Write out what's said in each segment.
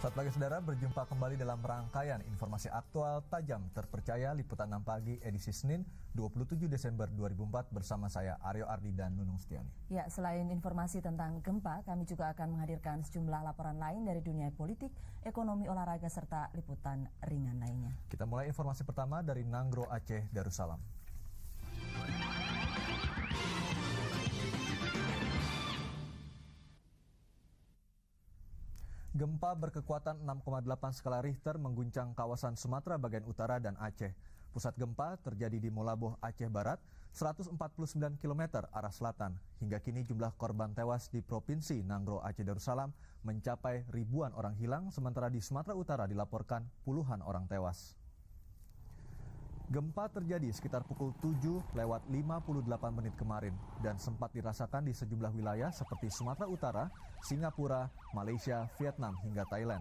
Selamat pagi saudara, berjumpa kembali dalam rangkaian informasi aktual tajam terpercaya Liputan 6 Pagi edisi Senin 27 Desember 2004 bersama saya Aryo Ardi dan Nunung Setiani. Ya, selain informasi tentang gempa, kami juga akan menghadirkan sejumlah laporan lain dari dunia politik, ekonomi, olahraga, serta liputan ringan lainnya. Kita mulai informasi pertama dari Nanggro Aceh, Darussalam. Gempa berkekuatan 6,8 skala Richter mengguncang kawasan Sumatera bagian utara dan Aceh. Pusat gempa terjadi di Molaboh, Aceh Barat, 149 km arah selatan. Hingga kini jumlah korban tewas di Provinsi Nanggro Aceh Darussalam mencapai ribuan orang hilang, sementara di Sumatera Utara dilaporkan puluhan orang tewas. Gempa terjadi sekitar pukul 7:58 menit kemarin dan sempat dirasakan di sejumlah wilayah seperti Sumatera Utara, Singapura, Malaysia, Vietnam hingga Thailand.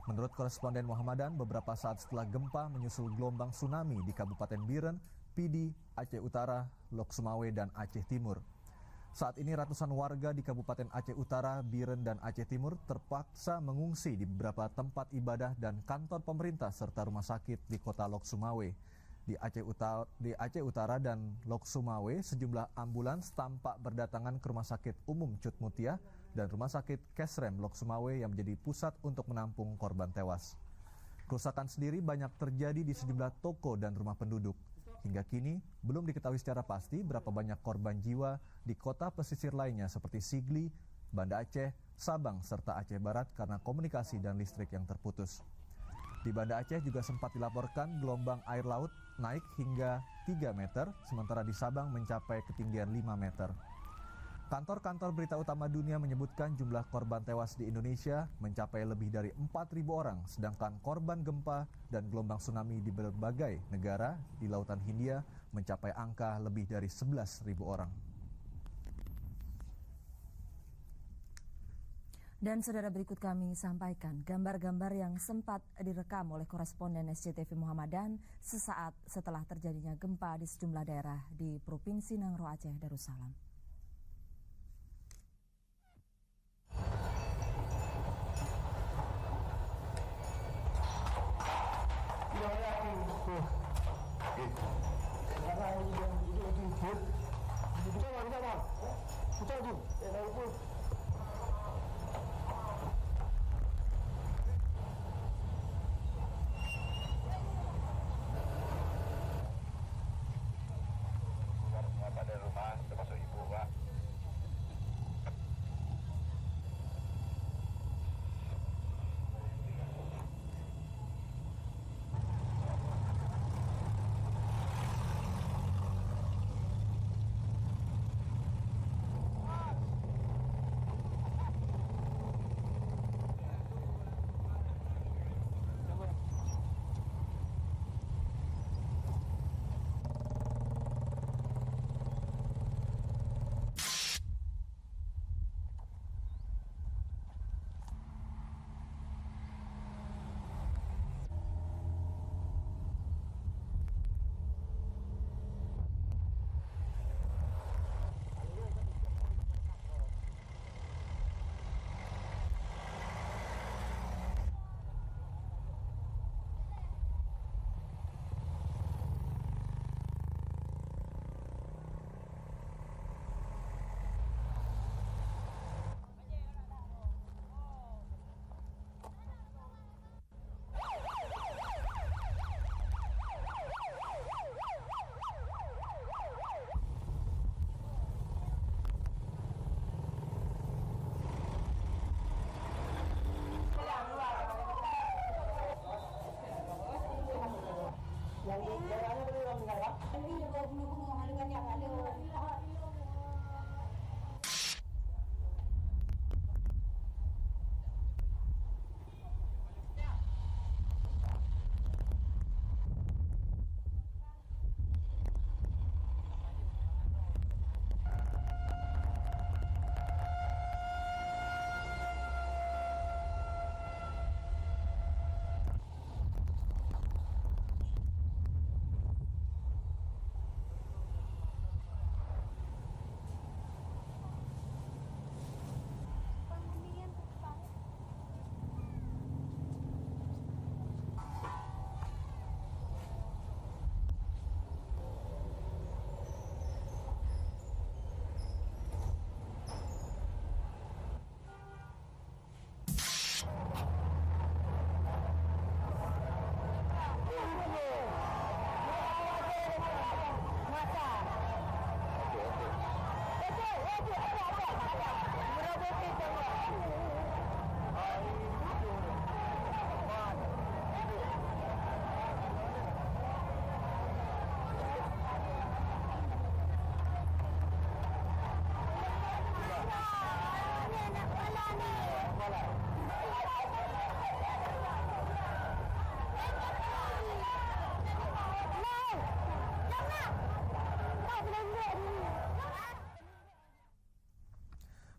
Menurut koresponden Muhammadan, beberapa saat setelah gempa menyusul gelombang tsunami di Kabupaten Biren, Pidi, Aceh Utara, Lok Sumawe, dan Aceh Timur. Saat ini ratusan warga di Kabupaten Aceh Utara, Biren, dan Aceh Timur terpaksa mengungsi di beberapa tempat ibadah dan kantor pemerintah serta rumah sakit di kota Lok Sumawe. Di Aceh Utara dan Lok Sumawe, sejumlah ambulans tampak berdatangan ke Rumah Sakit Umum Cut Mutia dan Rumah Sakit Kesrem Lok Sumawe yang menjadi pusat untuk menampung korban tewas. Kerusakan sendiri banyak terjadi di sejumlah toko dan rumah penduduk. Hingga kini, belum diketahui secara pasti berapa banyak korban jiwa di kota pesisir lainnya seperti Sigli, Banda Aceh, Sabang, serta Aceh Barat karena komunikasi dan listrik yang terputus. Di Banda Aceh juga sempat dilaporkan gelombang air laut naik hingga 3 meter, sementara di Sabang mencapai ketinggian 5 meter. Kantor-kantor berita utama dunia menyebutkan jumlah korban tewas di Indonesia mencapai lebih dari 4.000 orang, sedangkan korban gempa dan gelombang tsunami di berbagai negara di Lautan Hindia mencapai angka lebih dari 11.000 orang. Dan saudara, berikut kami sampaikan gambar-gambar yang sempat direkam oleh koresponden SCTV Muhammadan sesaat setelah terjadinya gempa di sejumlah daerah di Provinsi Nanggro Aceh Darussalam.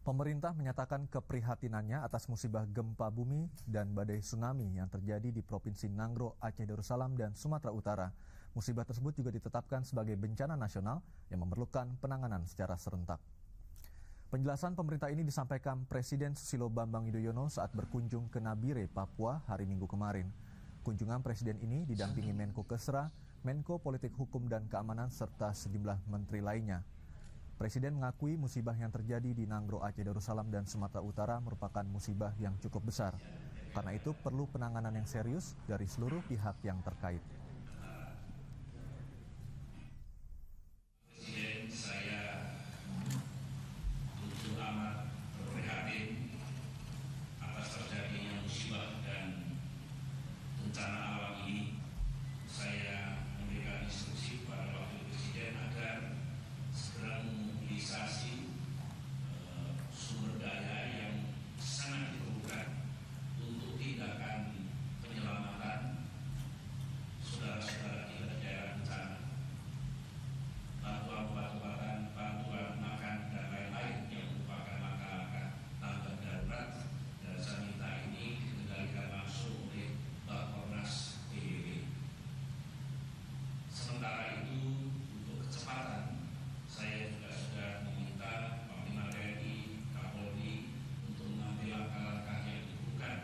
Pemerintah menyatakan keprihatinannya atas musibah gempa bumi dan badai tsunami yang terjadi di Provinsi Nangro, Aceh Darussalam, dan Sumatera Utara. Musibah tersebut juga ditetapkan sebagai bencana nasional yang memerlukan penanganan secara serentak. Penjelasan pemerintah ini disampaikan Presiden Susilo Bambang Yudhoyono saat berkunjung ke Nabire, Papua hari Minggu kemarin. Kunjungan Presiden ini didampingi Menko Kesra, Menko Politik Hukum dan Keamanan, serta sejumlah menteri lainnya. Presiden mengakui musibah yang terjadi di Nangro, Aceh Darussalam, dan Sumatera Utara merupakan musibah yang cukup besar. Karena itu perlu penanganan yang serius dari seluruh pihak yang terkait. Presiden, saya begitu amat prihatin atas terjadinya musibah dan bencana alam ini. Saya memberikan instruksi kepada Wakil Presiden agar segera memobilisasi sumber daya yang sangat diperlukan untuk tindakan penyelamatan saudara-saudara kita di daerah bencana. Bantuan obat-obatan, bantuan makan, dan lain-lain yang merupakan langkah-langkah tanggap darurat, dan saya minta ini dikendalikan langsung oleh Bappenas PBB. Sementara itu, untuk kecepatan, saya juga sudah meminta Panglima TNI, Kapolri untuk mengambil langkah-langkah yang diperlukan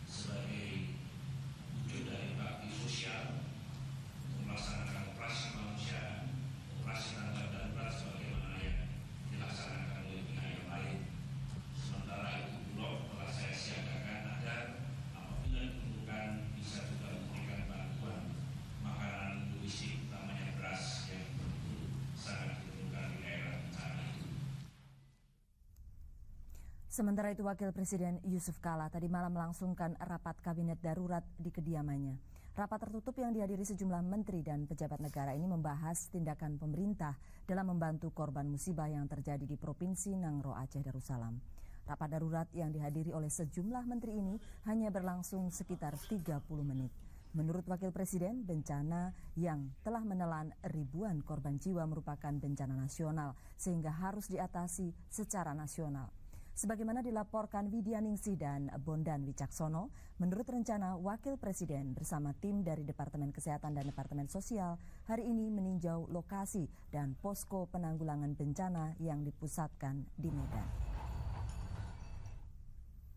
sebagai wujud dari bakti sosial untuk melaksanakan operasi kemanusiaan, operasi tanggap darurat sebagaimana yang dilaksanakan oleh pihak yang lain. Sementara itu Bulog telah saya siagakan agar apabila diperlukan bisa juga memberikan bantuan makanan logistik, utamanya beras yang betul sangat diperlukan di daerah bencana itu. Sementara itu, Wakil Presiden Yusuf Kala tadi malam melangsungkan rapat kabinet darurat di kediamannya. Rapat tertutup yang dihadiri sejumlah menteri dan pejabat negara ini membahas tindakan pemerintah dalam membantu korban musibah yang terjadi di Provinsi Nangro, Aceh Darussalam. Rapat darurat yang dihadiri oleh sejumlah menteri ini hanya berlangsung sekitar 30 menit. Menurut Wakil Presiden, bencana yang telah menelan ribuan korban jiwa merupakan bencana nasional sehingga harus diatasi secara nasional. Sebagaimana dilaporkan Widyaningsih dan Bondan Wicaksono, menurut rencana Wakil Presiden bersama tim dari Departemen Kesehatan dan Departemen Sosial hari ini meninjau lokasi dan posko penanggulangan bencana yang dipusatkan di Medan.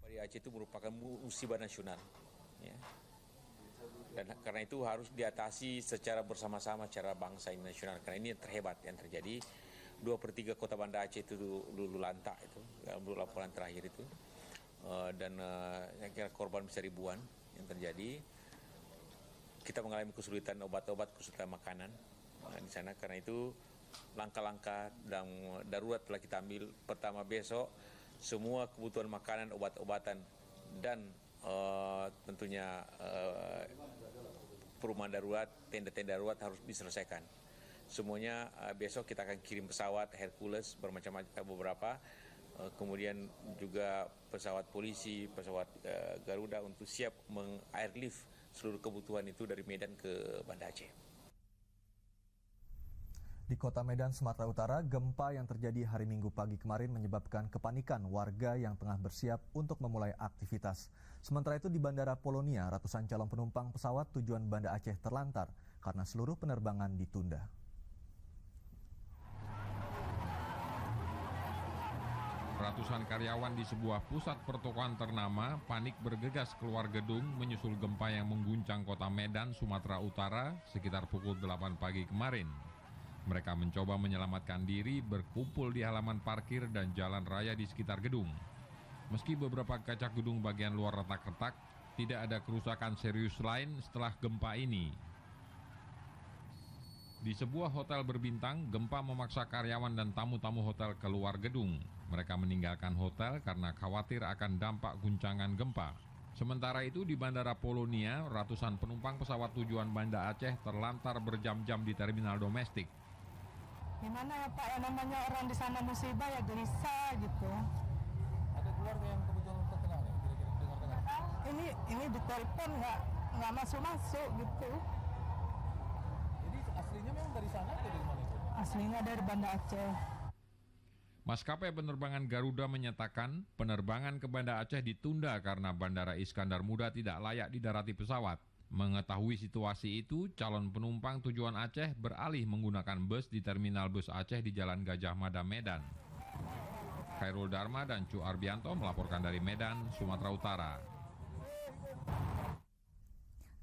Di Aceh itu merupakan musibah nasional, ya. Dan karena itu harus diatasi secara bersama-sama, secara bangsa ini nasional. Karena ini yang terhebat yang terjadi. 2/3 kota Banda Aceh itu dulu lantak itu, menurut laporan terakhir itu, dan saya kira korban bisa ribuan yang terjadi. Kita mengalami kesulitan obat-obat, kesulitan makanan di sana. Karena itu langkah-langkah dan darurat telah kita ambil. Pertama, besok semua kebutuhan makanan, obat-obatan, dan tentunya perumahan darurat, tenda-tenda darurat harus diselesaikan. Semuanya besok kita akan kirim pesawat Hercules bermacam-macam beberapa, kemudian juga pesawat polisi, pesawat Garuda untuk siap meng-airlift seluruh kebutuhan itu dari Medan ke Banda Aceh. Di kota Medan, Sumatera Utara, gempa yang terjadi hari Minggu pagi kemarin menyebabkan kepanikan warga yang tengah bersiap untuk memulai aktivitas. Sementara itu di Bandara Polonia, ratusan calon penumpang pesawat tujuan Banda Aceh terlantar karena seluruh penerbangan ditunda. Ratusan karyawan di sebuah pusat pertokoan ternama panik bergegas keluar gedung menyusul gempa yang mengguncang kota Medan, Sumatera Utara sekitar pukul 8 pagi kemarin. Mereka mencoba menyelamatkan diri berkumpul di halaman parkir dan jalan raya di sekitar gedung. Meski beberapa kaca gedung bagian luar retak-retak, tidak ada kerusakan serius lain setelah gempa ini. Di sebuah hotel berbintang, gempa memaksa karyawan dan tamu-tamu hotel keluar gedung. Mereka meninggalkan hotel karena khawatir akan dampak guncangan gempa. Sementara itu di Bandara Polonia, ratusan penumpang pesawat tujuan Banda Aceh terlantar berjam-jam di terminal domestik. Gimana ya Pak, yang namanya orang di sana musibah ya gelisah gitu. Ada keluarga yang kebetulan terkena nih, kira-kira dengar-dengar? Ini ditelepon nggak masuk gitu. Jadi aslinya memang dari sana atau dari mana itu? Aslinya dari Banda Aceh. Maskapai penerbangan Garuda menyatakan penerbangan ke Banda Aceh ditunda karena Bandara Iskandar Muda tidak layak didarati pesawat. Mengetahui situasi itu, calon penumpang tujuan Aceh beralih menggunakan bus di Terminal Bus Aceh di Jalan Gajah Mada, Medan. Khairul Dharma dan Cu Arbianto melaporkan dari Medan, Sumatera Utara.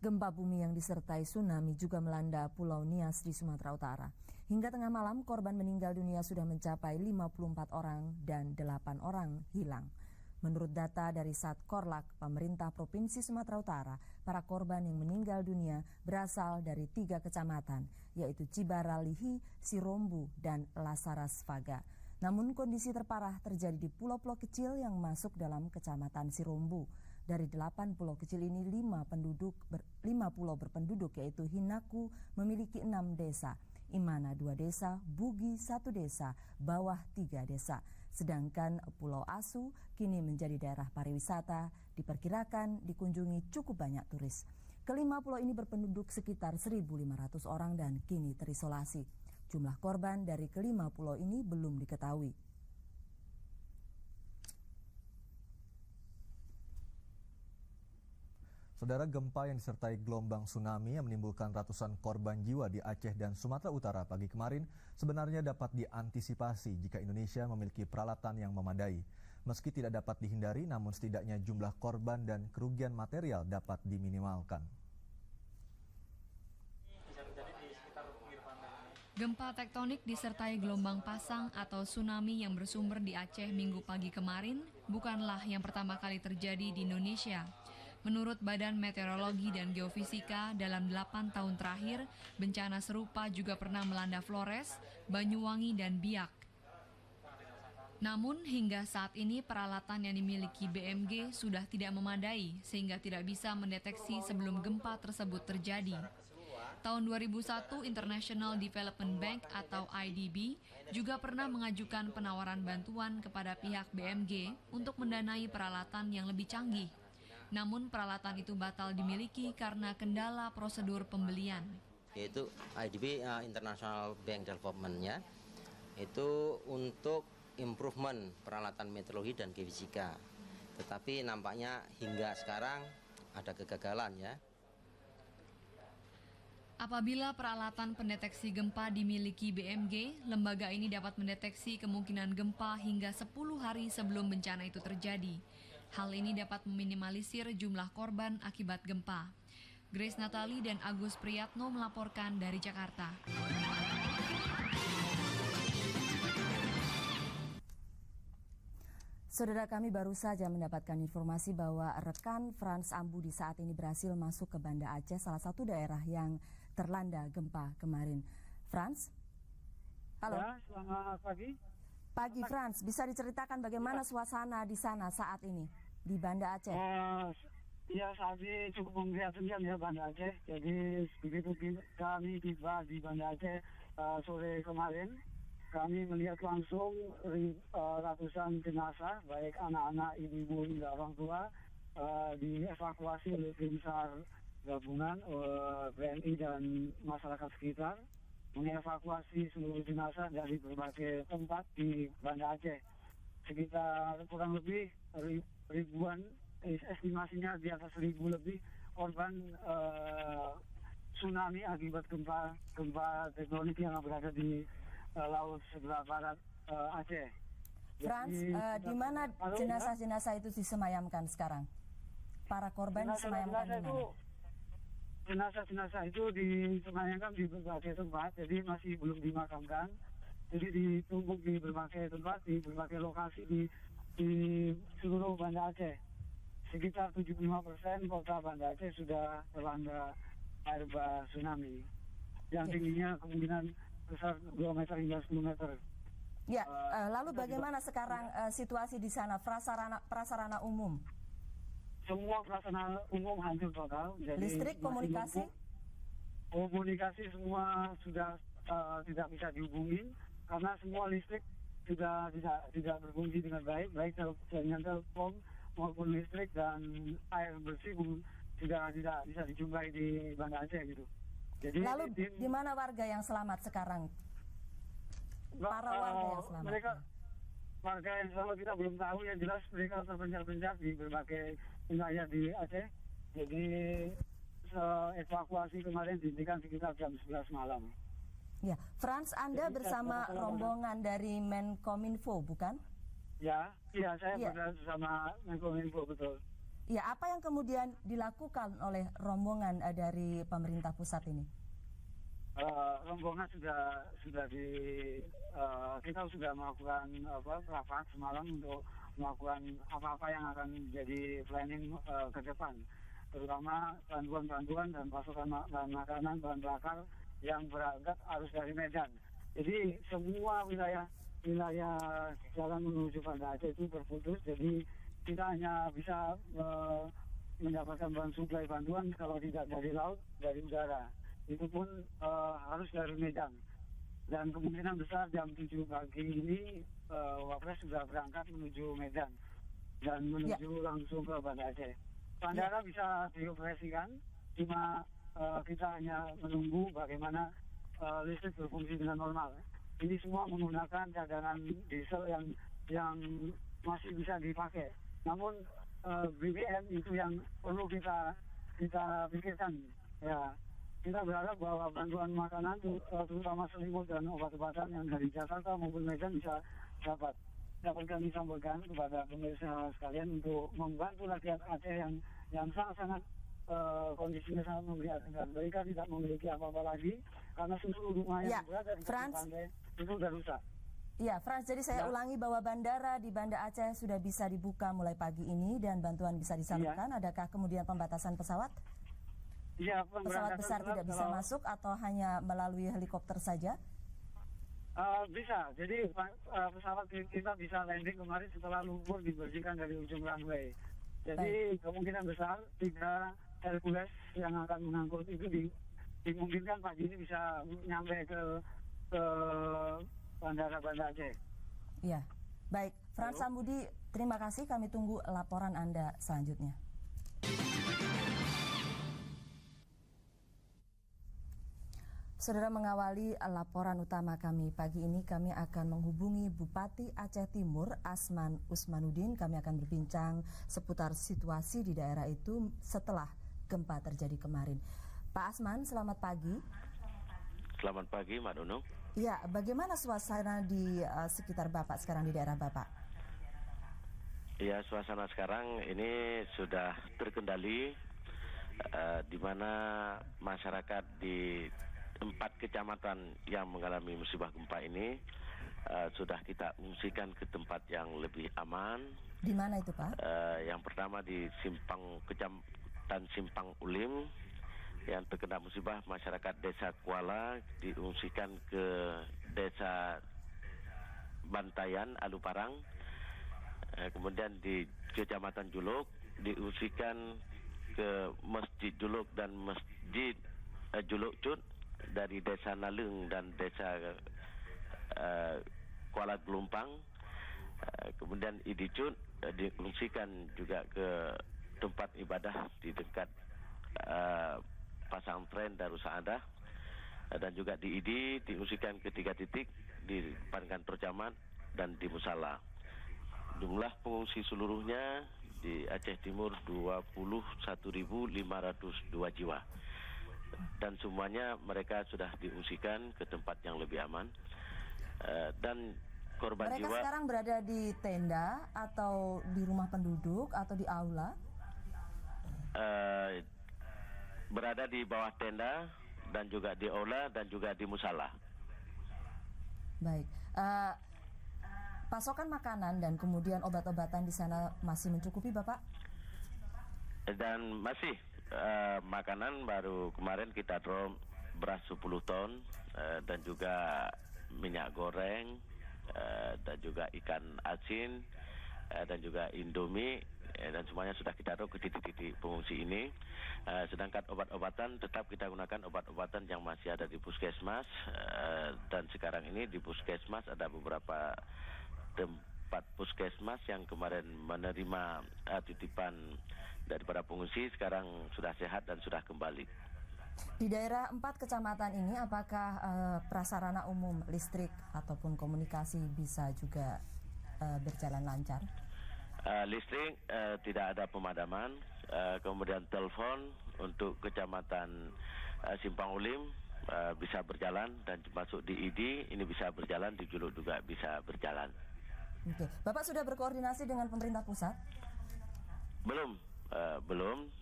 Gempa bumi yang disertai tsunami juga melanda Pulau Nias di Sumatera Utara. Hingga tengah malam, korban meninggal dunia sudah mencapai 54 orang dan 8 orang hilang. Menurut data dari Satkorlak, pemerintah Provinsi Sumatera Utara, para korban yang meninggal dunia berasal dari 3 kecamatan, yaitu Cibaralihi, Sirombu, dan Lasaras Faga. Namun kondisi terparah terjadi di pulau-pulau kecil yang masuk dalam kecamatan Sirombu. Dari 8 pulau kecil ini 5 pulau berpenduduk, yaitu Hinaku memiliki 6 desa, Imana 2 desa, Bugi 1 desa, Bawah 3 desa. Sedangkan Pulau Asu kini menjadi daerah pariwisata, diperkirakan dikunjungi cukup banyak turis. Kelima pulau ini berpenduduk sekitar 1.500 orang dan kini terisolasi. Jumlah korban dari kelima pulau ini belum diketahui. Saudara, gempa yang disertai gelombang tsunami yang menimbulkan ratusan korban jiwa di Aceh dan Sumatera Utara pagi kemarin sebenarnya dapat diantisipasi jika Indonesia memiliki peralatan yang memadai. Meski tidak dapat dihindari, namun setidaknya jumlah korban dan kerugian material dapat diminimalkan. Gempa tektonik disertai gelombang pasang atau tsunami yang bersumber di Aceh Minggu pagi kemarin bukanlah yang pertama kali terjadi di Indonesia. Menurut Badan Meteorologi dan Geofisika, dalam 8 tahun terakhir, bencana serupa juga pernah melanda Flores, Banyuwangi, dan Biak. Namun, hingga saat ini peralatan yang dimiliki BMG sudah tidak memadai, sehingga tidak bisa mendeteksi sebelum gempa tersebut terjadi. Tahun 2001, International Development Bank atau IDB juga pernah mengajukan penawaran bantuan kepada pihak BMG untuk mendanai peralatan yang lebih canggih. Namun peralatan itu batal dimiliki karena kendala prosedur pembelian. Yaitu IDB, International Bank Development-nya, itu untuk improvement peralatan meteorologi dan geofisika. Tetapi nampaknya hingga sekarang ada kegagalan ya. Apabila peralatan pendeteksi gempa dimiliki BMG, lembaga ini dapat mendeteksi kemungkinan gempa hingga 10 hari sebelum bencana itu terjadi. Hal ini dapat meminimalisir jumlah korban akibat gempa. Grace Natali dan Agus Priyatno melaporkan dari Jakarta. Saudara, kami baru saja mendapatkan informasi bahwa rekan Frans Ambudi saat ini berhasil masuk ke Banda Aceh, salah satu daerah yang terlanda gempa kemarin. Frans? Halo. Ya, selamat pagi. Pagi Frans, bisa diceritakan bagaimana suasana di sana saat ini di Banda Aceh? Ya, saat ini cukup memprihatinkan ya Banda Aceh. Jadi begitu kami tiba di Banda Aceh sore kemarin, kami melihat langsung ratusan jenazah, baik anak-anak, ibu-ibu hingga orang tua, dievakuasi oleh tim SAR gabungan BNI dan masyarakat sekitar, mengevakuasi seluruh jenazah dari berbagai tempat di Banda Aceh. Sekitar kurang lebih ribuan, estimasinya di atas 1.000 lebih korban tsunami akibat gempa tektonik yang berada di laut sebelah barat Aceh. Frans, di mana jenazah-jenazah itu disemayamkan sekarang? Para korban disemayamkan di mana? Jenazah-jenazah itu disemayamkan di berbagai tempat, jadi masih belum dimakamkan. Jadi ditumpuk di berbagai tempat, di berbagai lokasi di seluruh Banda Aceh. Sekitar 75% kota Banda Aceh sudah terlanda air bah tsunami. Yang tingginya kemungkinan besar 2 meter hingga 10 meter. Ya, lalu bagaimana sekarang situasi di sana, prasarana umum? Semua prasarana umum hancur total. Jadi listrik, komunikasi? Komunikasi semua sudah tidak bisa dihubungi karena semua listrik sudah tidak berfungsi dengan baik jaringan telepon maupun listrik dan air bersih sudah tidak bisa dijumpai di Banda Aceh gitu. Jadi lalu di mana warga yang selamat sekarang? Para warga yang selamat. warga yang selalu kita belum tahu, yang jelas mereka terpencar-pencar di berbagai wilayah di Aceh. Jadi evakuasi kemarin dihentikan sekitar jam 11 malam. Ya, Frans, Anda Jadi, bersama rombongan dari Menkominfo, bukan? Ya, saya bersama Menkominfo, betul. Ya, apa yang kemudian dilakukan oleh rombongan dari pemerintah pusat ini? Rombongan kita sudah melakukan rapat semalam untuk melakukan apa-apa yang akan menjadi planning ke depan, terutama bantuan-bantuan dan pasokan bahan makanan, bahan bakar yang berangkat harus dari Medan. Jadi semua wilayah jalan menuju Banda Aceh itu terputus, jadi kita hanya bisa mendapatkan suplai bantuan kalau tidak dari laut, dari udara. Itu pun harus dari Medan. Dan kemungkinan besar jam 7 pagi ini Wapres sudah berangkat menuju Medan dan menuju langsung ke Banda Aceh. Bandara bisa dioperasikan, cuma kita hanya menunggu bagaimana listrik berfungsi dengan normal. Ini semua menggunakan cadangan diesel yang masih bisa dipakai. Namun BBM itu yang perlu kita pikirkan. Ya, kita berharap bahwa bantuan makanan, terutama selimut dan obat-obatan yang dari Jakarta maupun Medan bisa dapat kami sampaikan kepada pemirsa sekalian untuk membantu rakyat Aceh yang sangat-sangat kondisinya sangat memprihatinkan. Mereka tidak memiliki apa-apa lagi karena seluruh rumah yang berada di pantai itu sudah rusak. Ya, Frans, jadi saya ulangi bahwa bandara di Banda Aceh sudah bisa dibuka mulai pagi ini dan bantuan bisa disalurkan. Adakah kemudian pembatasan pesawat? Iya, pesawat besar tidak bisa masuk atau hanya melalui helikopter saja? Bisa, jadi pesawat kita bisa landing kemarin setelah lumpur dibersihkan dari ujung runway. Jadi kemungkinan besar 3 Hercules yang akan mengangkut itu dimungkinkan pagi ini bisa nyampe ke Bandara Banda Aceh. Iya, baik. Frans Sambudi, terima kasih. Kami tunggu laporan Anda selanjutnya. Saudara, mengawali laporan utama kami pagi ini, kami akan menghubungi Bupati Aceh Timur, Asman Usmanuddin. Kami akan berbincang seputar situasi di daerah itu setelah gempa terjadi kemarin. Pak Asman, selamat pagi. Selamat pagi, Mbak Nunung. Ya, bagaimana suasana di sekitar Bapak sekarang di daerah Bapak? Ya, suasana sekarang ini sudah terkendali, di mana masyarakat di 4 kecamatan yang mengalami musibah gempa ini sudah kita ungsikan ke tempat yang lebih aman. Di mana itu, Pak? Yang pertama di Kecamatan Simpang Ulim yang terkena musibah, masyarakat Desa Kuala diungsikan ke Desa Bantayan, Aluparang. Kemudian di Kecamatan Juluk diungsikan ke Masjid Juluk dan Masjid Juluk Cut dari Desa Nalung dan Desa Kuala Gelumpang. Kemudian Idicut diungsikan juga ke tempat ibadah di dekat Pasantren Darussaada, dan juga di Idi diungsikan ke 3 titik di depan kantor camat dan di Musala. Jumlah pengungsi seluruhnya di Aceh Timur 21.502 jiwa. Dan semuanya mereka sudah diungsikan ke tempat yang lebih aman. Dan korban mereka jiwa sekarang berada di tenda atau di rumah penduduk atau di aula? Berada di bawah tenda dan juga di aula dan juga di musala. Baik. Pasokan makanan dan kemudian obat-obatan di sana masih mencukupi, Bapak? Dan masih makanan baru kemarin kita drop beras 10 ton dan juga minyak goreng dan juga ikan asin dan juga Indomie, dan semuanya sudah kita drop ke titik-titik pengungsi ini. Sedangkan obat-obatan tetap kita gunakan obat-obatan yang masih ada di puskesmas, dan sekarang ini di puskesmas ada beberapa tempat puskesmas yang kemarin menerima titipan daripada pengungsi sekarang sudah sehat dan sudah kembali. Di daerah 4 kecamatan ini apakah prasarana umum listrik ataupun komunikasi bisa juga berjalan lancar? Listrik tidak ada pemadaman, kemudian telepon untuk kecamatan Simpang Ulim bisa berjalan, dan masuk di ID ini bisa berjalan, di Juluk juga bisa berjalan. Oke, Bapak sudah berkoordinasi dengan pemerintah pusat? Belum,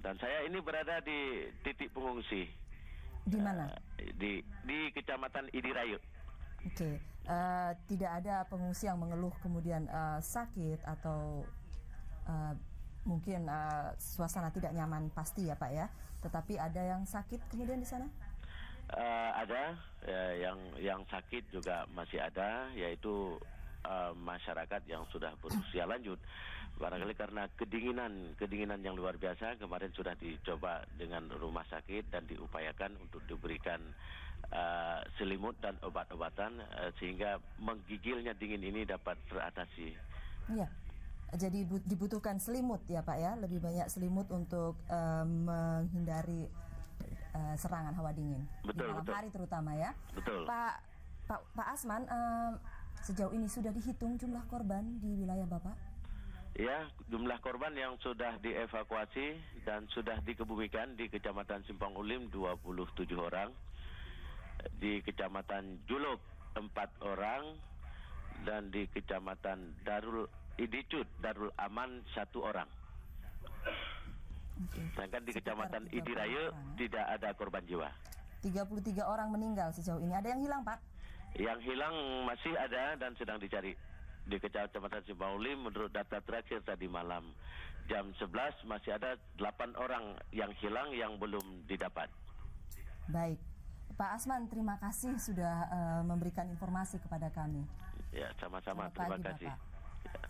dan saya ini berada di titik pengungsi. Di mana? Di Kecamatan ID Rayu. Oke, tidak ada pengungsi yang mengeluh kemudian sakit atau mungkin suasana tidak nyaman, pasti ya Pak ya. Tetapi ada yang sakit kemudian di sana? Ada, yang sakit juga masih ada, yaitu masyarakat yang sudah berusia lanjut. Barangkali karena kedinginan yang luar biasa, kemarin sudah dicoba dengan rumah sakit dan diupayakan untuk diberikan selimut dan obat-obatan sehingga menggigilnya dingin ini dapat teratasi. Iya, jadi dibutuhkan selimut ya Pak ya, lebih banyak selimut untuk menghindari serangan hawa dingin di malam hari terutama ya. Betul. Pak Asman, sejauh ini sudah dihitung jumlah korban di wilayah Bapak? Ya, jumlah korban yang sudah dievakuasi dan sudah dikebumikan di Kecamatan Simpang Ulim 27 orang, di Kecamatan Juluk 4 orang, dan di Kecamatan Darul Aman 1 orang. Sedangkan di Kecamatan ID Rayu tidak ada korban jiwa. 33 orang meninggal sejauh ini. Ada yang hilang, Pak? Yang hilang masih ada dan sedang dicari. Di Kecamatan Simpang Ulim menurut data terakhir tadi malam jam 11 masih ada 8 orang yang hilang yang belum didapat. Baik. Pak Asman, terima kasih sudah memberikan informasi kepada kami. Ya, sama-sama. Terima kasih. Bapak.